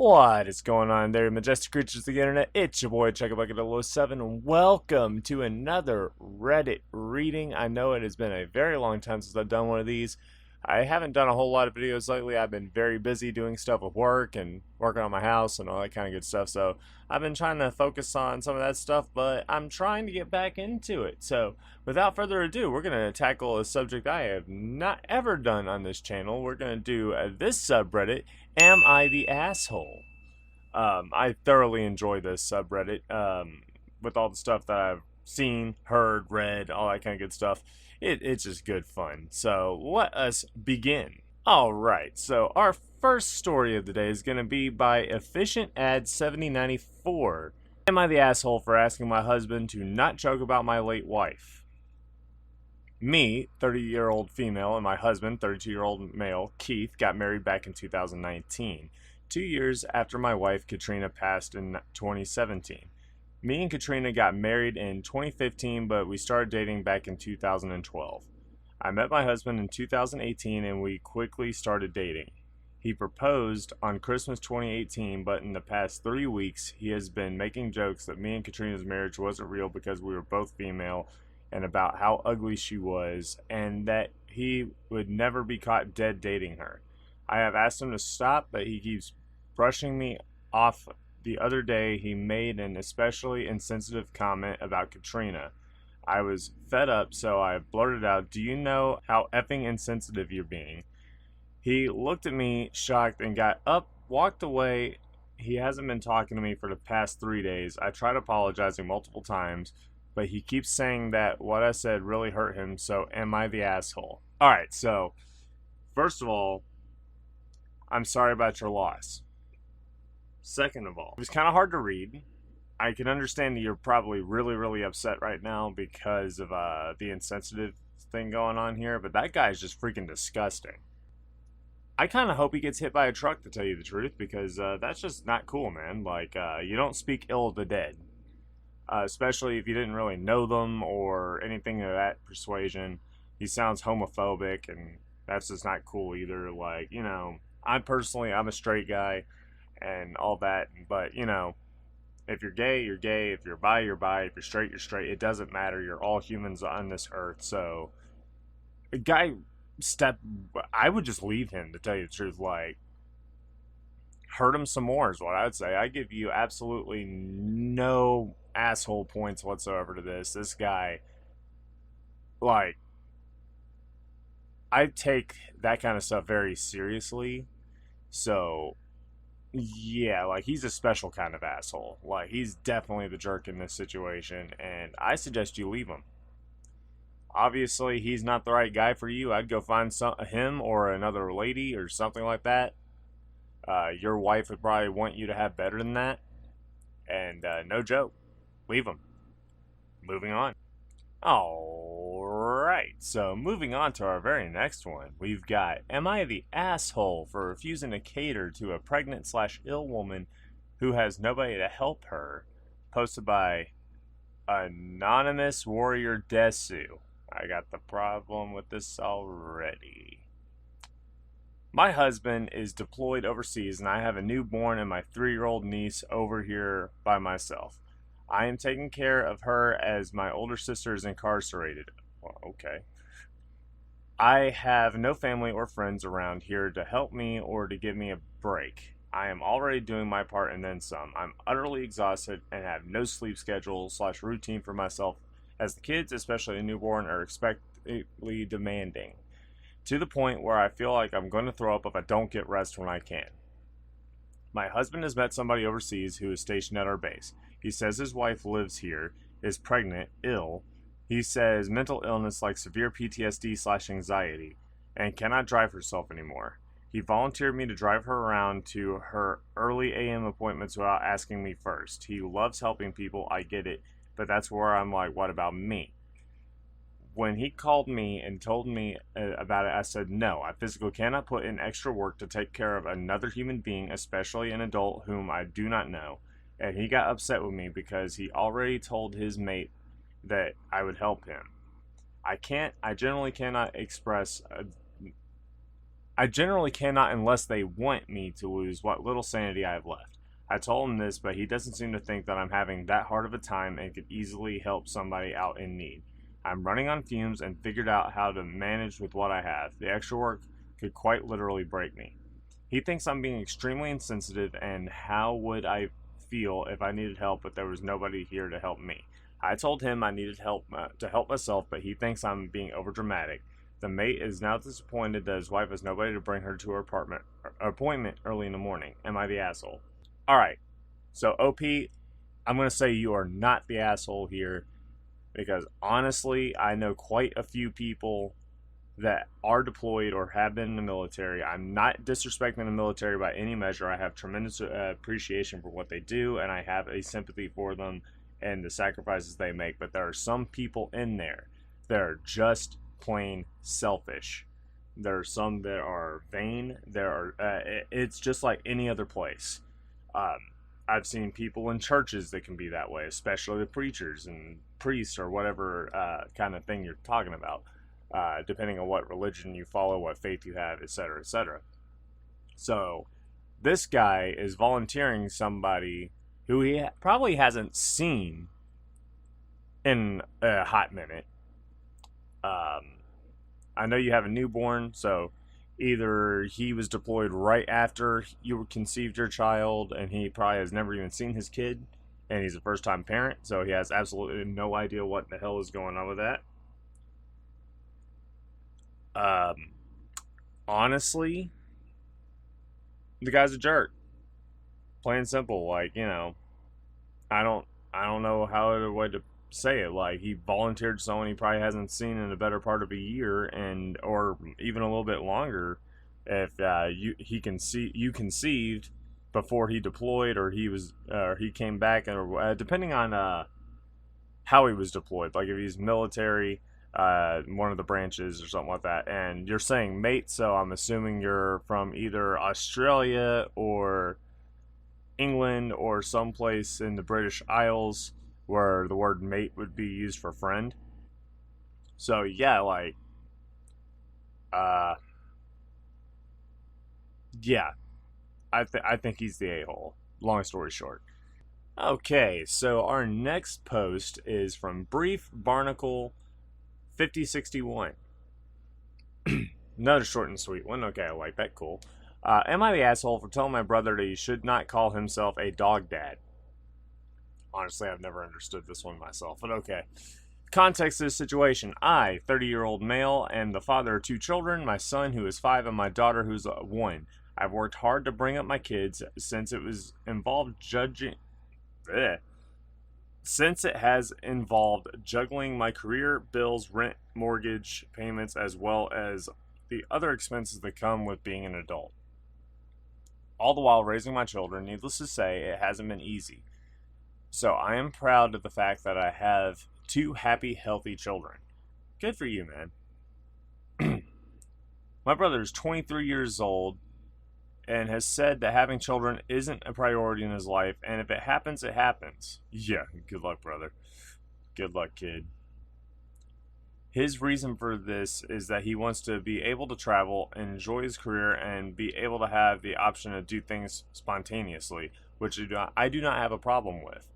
What is going on there, majestic creatures of the internet? It's your boy Checkabucket007 and welcome to another Reddit reading. I know it has been a very long time since I've done one of these. I haven't done a whole lot of videos lately. I've been very busy doing stuff with work and working on my house and all that kind of good stuff. So I've been trying to focus on some of that stuff, but I'm trying to get back into it. So without further ado, we're going to tackle a subject I have not ever done on this channel. We're going to do this subreddit, Am I the Asshole? I thoroughly enjoy this subreddit with all the stuff that I've seen, heard, read, all that kind of good stuff. It's just good fun. So let us begin. Alright, so our first story of the day is going to be by Efficient Ad 7094. Am I the asshole for asking my husband to not joke about my late wife? Me, 30-year-old female, and my husband, 32-year-old male, Keith, got married back in 2019, 2 years after my wife, Katrina, passed in 2017. Me and Katrina got married in 2015, but we started dating back in 2012. I met my husband in 2018, and we quickly started dating. He proposed on Christmas 2018, but in the past 3 weeks, he has been making jokes that me and Katrina's marriage wasn't real because we were both female, and about how ugly she was, and that he would never be caught dead dating her. I have asked him to stop, but he keeps brushing me off. The other day, he made an especially insensitive comment about Katrina. I was fed up, so I blurted out, "Do you know how effing insensitive you're being?" He looked at me, shocked, and got up, walked away. He hasn't been talking to me for the past 3 days. I tried apologizing multiple times, but he keeps saying that what I said really hurt him, so am I the asshole? Alright, so, first of all, I'm sorry about your loss. Second of all, it was kind of hard to read. I can understand that you're probably really upset right now because of the insensitive thing going on here, but that guy's just freaking disgusting. I kind of hope he gets hit by a truck, to tell you the truth, because that's just not cool, man. Like, you don't speak ill of the dead. Especially if you didn't really know them or anything of that persuasion. He sounds homophobic, and that's just not cool either. Like, you know, I'm a straight guy and all that, but, you know, if you're gay, you're gay. If you're bi, you're bi. If you're straight, you're straight. It doesn't matter. You're all humans on this earth. So, a guy I would just leave him, to tell you the truth. Like, hurt him some more is what I would say. I give you absolutely no asshole points whatsoever to this. This guy, like, I take that kind of stuff very seriously. So, yeah, like, he's a special kind of asshole. Like, he's definitely the jerk in this situation, and I suggest you leave him. Obviously, he's not the right guy for you. I'd go find him or another lady or something like that. Your wife would probably want you to have better than that. And no joke, leave him. Moving on. Alright, so moving on to our very next one. We've got, am I the asshole for refusing to cater to a pregnant/ill woman who has nobody to help her? Posted by Anonymous Warrior Desu. I got the problem with this already. My husband is deployed overseas, and I have a newborn and my 3-year-old niece over here by myself. I am taking care of her as my older sister is incarcerated. Well, okay. I have no family or friends around here to help me or to give me a break. I am already doing my part and then some. I'm utterly exhausted and have no sleep schedule/routine for myself, as the kids, especially the newborn, are expectedly demanding, to the point where I feel like I'm going to throw up if I don't get rest when I can. My husband has met somebody overseas who is stationed at our base. He says his wife lives here, is pregnant, ill. He says mental illness like severe PTSD/anxiety, and cannot drive herself anymore. He volunteered me to drive her around to her early AM appointments without asking me first. He loves helping people, I get it, but that's where I'm like, what about me? When he called me and told me about it, I said, no, I physically cannot put in extra work to take care of another human being, especially an adult whom I do not know. And he got upset with me because he already told his mate that I would help him. I generally cannot express I generally cannot unless they want me to lose what little sanity I have left. I told him this, but he doesn't seem to think that I'm having that hard of a time and could easily help somebody out in need. I'm running on fumes and figured out how to manage with what I have. The extra work could quite literally break me. He thinks I'm being extremely insensitive, and how would I feel if I needed help but there was nobody here to help me? I told him I needed help to help myself, but he thinks I'm being overdramatic. The mate is now disappointed that his wife has nobody to bring her to her appointment early in the morning. Am I the asshole? All right. So OP, I'm going to say you are not the asshole here because honestly, I know quite a few people that are deployed or have been in the military. I'm not disrespecting the military by any measure. I have tremendous appreciation for what they do, and I have a sympathy for them and the sacrifices they make. But there are some people in there that are just plain selfish. There are some that are vain. It's just like any other place. I've seen people in churches that can be that way, especially the preachers and priests or whatever kind of thing you're talking about, depending on what religion you follow, what faith you have, etc., etc. So this guy is volunteering somebody who he probably hasn't seen in a hot minute. I know you have a newborn, so either he was deployed right after you conceived your child and he probably has never even seen his kid and he's a first-time parent, so he has absolutely no idea what the hell is going on with that. Honestly, the guy's a jerk. Plain and simple. Like, I don't know how other way to say it. Like, he volunteered someone he probably hasn't seen in a better part of a year, and or even a little bit longer. If you conceived before he deployed, or he came back, or depending on how he was deployed. Like if he's military, one of the branches or something like that. And you're saying mate, so I'm assuming you're from either Australia or England or someplace in the British Isles where the word mate would be used for friend. So yeah, like, yeah, I think he's the a-hole. Long story short. Okay, so our next post is from Brief Barnacle 5061. Another short and sweet one. Okay, I like that. Cool. Am I the asshole for telling my brother that he should not call himself a dog dad? Honestly, I've never understood this one myself, but okay. Context of the situation. I, 30-year-old male, am the father of 2 children, my son who is 5 and my daughter who's 1. I've worked hard to bring up my kids since it was involved judging... Since it has involved juggling my career, bills, rent, mortgage payments, as well as the other expenses that come with being an adult. All the while raising my children, needless to say, it hasn't been easy. So I am proud of the fact that I have 2 happy, healthy children. Good for you, man. My brother is 23 years old and has said that having children isn't a priority in his life, and if it happens, it happens. Yeah, good luck, brother. Good luck, kid. His reason for this is that he wants to be able to travel, enjoy his career, and be able to have the option to do things spontaneously, which I do not have a problem with.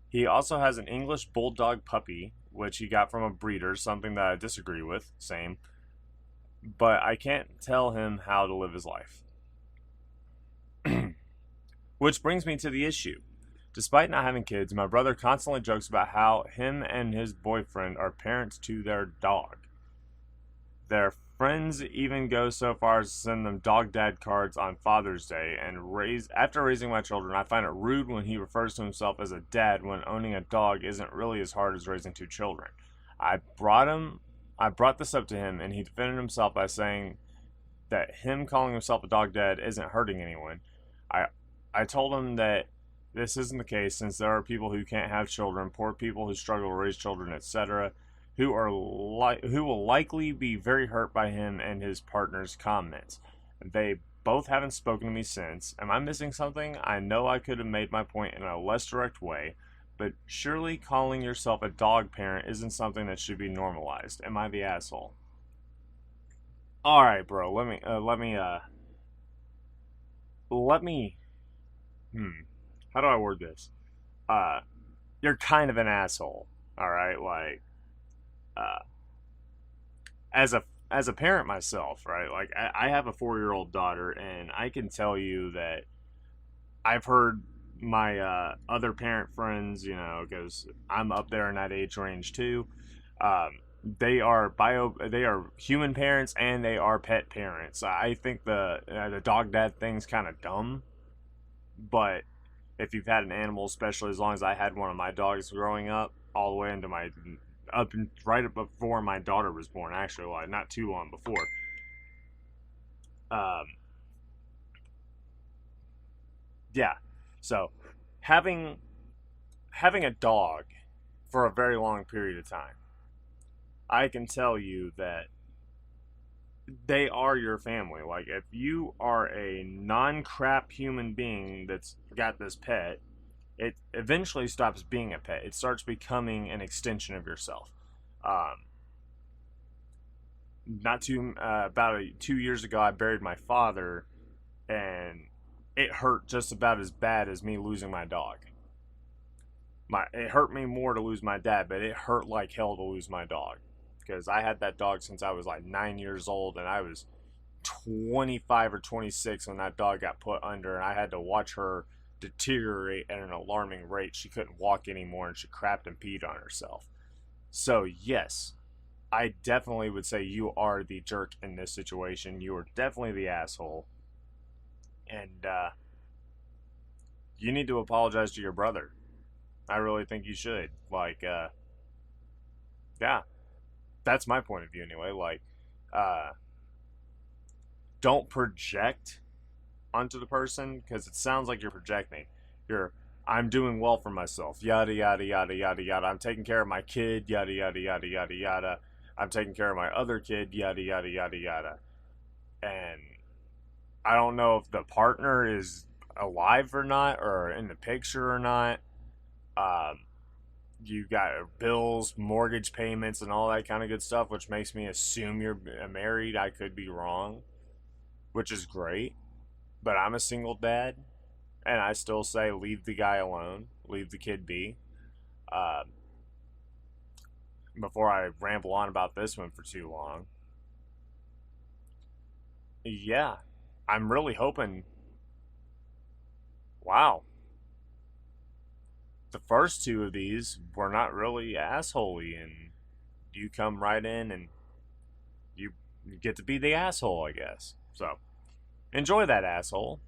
He also has an English bulldog puppy, which he got from a breeder, something that I disagree with, same. But I can't tell him how to live his life. Which brings me to the issue. Despite not having kids, my brother constantly jokes about how him and his boyfriend are parents to their dog. Their friends even go so far as to send them dog dad cards on Father's Day, and after raising my children, I find it rude when he refers to himself as a dad when owning a dog isn't really as hard as raising 2 children. I brought this up to him, and he defended himself by saying that him calling himself a dog dad isn't hurting anyone. I told him that this isn't the case, since there are people who can't have children, poor people who struggle to raise children, etc., who will likely be very hurt by him and his partner's comments. They both haven't spoken to me since. Am I missing something? I know I could have made my point in a less direct way, but surely calling yourself a dog parent isn't something that should be normalized. Am I the asshole? All right, bro. Let me. Hmm. How do I word this? Uh, you're kind of an asshole. All right, like, uh, as a parent myself, right? Like, I have a 4-year-old daughter, and I can tell you that I've heard my other parent friends, because I'm up there in that age range too. Um, they are human parents and they are pet parents. I think the dog dad thing's kind of dumb, but if you've had an animal, especially as long as I had one of my dogs growing up, all the way into my up and right up before my daughter was born, actually, well, not too long before. Um, yeah, so having having a dog for a very long period of time, I can tell you that they are your family. Like, if you are a non crap human being that's got this pet, it eventually stops being a pet. It starts becoming an extension of yourself. Um, not too about 2 years ago, I buried my father, and it hurt just about as bad as me losing my dog. It hurt me more to lose my dad, but it hurt like hell to lose my dog because I had that dog since I was like 9 years old, and I was 25 or 26 when that dog got put under, and I had to watch her deteriorate at an alarming rate. She couldn't walk anymore, and she crapped and peed on herself. So yes, I definitely would say you are the jerk in this situation. You are definitely the asshole, and you need to apologize to your brother. I really think you should. Like, yeah, that's my point of view anyway. Like, uh, don't project onto the person because it sounds like you're projecting. You're, I'm doing well for myself. Yada yada yada yada yada. I'm taking care of my kid. Yada yada yada yada yada. I'm taking care of my other kid. Yada yada yada yada. And I don't know if the partner is alive or not, or in the picture or not. Um, you got bills, mortgage payments, and all that kind of good stuff, which makes me assume you're married. I could be wrong, which is great. But I'm a single dad, and I still say leave the guy alone, leave the kid be. Uh, Before I ramble on about this one for too long, yeah, I'm really hoping. Wow, the first two of these were not really assholey, and you come right in and you get to be the asshole, I guess. So enjoy that, asshole.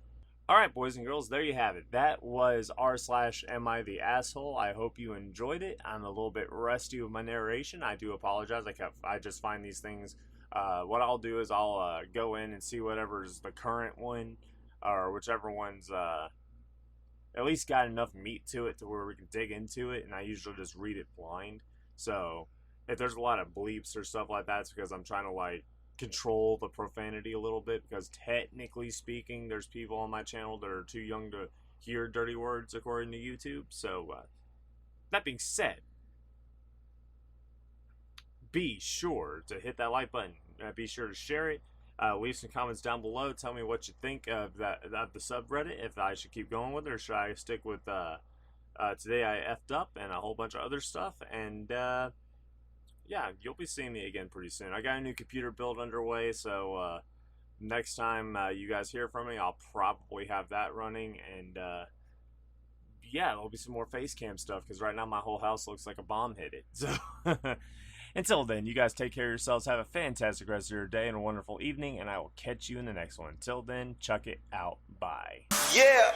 All right, boys and girls, there you have it. That was r/am I the asshole. I hope you enjoyed it. I'm a little bit rusty with my narration. I do apologize. I just find these things. What I'll do is I'll go in and see whatever's the current one, or whichever one's at least got enough meat to it to where we can dig into it. And I usually just read it blind. So if there's a lot of bleeps or stuff like that, it's because I'm trying to like control the profanity a little bit, because technically speaking there's people on my channel that are too young to hear dirty words according to YouTube. So that being said, be sure to hit that like button, be sure to share it, leave some comments down below, tell me what you think of the subreddit, if I should keep going with it or should I stick with today I effed up and a whole bunch of other stuff. And yeah, you'll be seeing me again pretty soon. I got a new computer build underway, so next time you guys hear from me, I'll probably have that running. And yeah, there'll be some more face cam stuff, because right now my whole house looks like a bomb hit it. So until then, you guys take care of yourselves, have a fantastic rest of your day and a wonderful evening, and I will catch you in the next one. Until then, chuck it out. Bye. Yeah.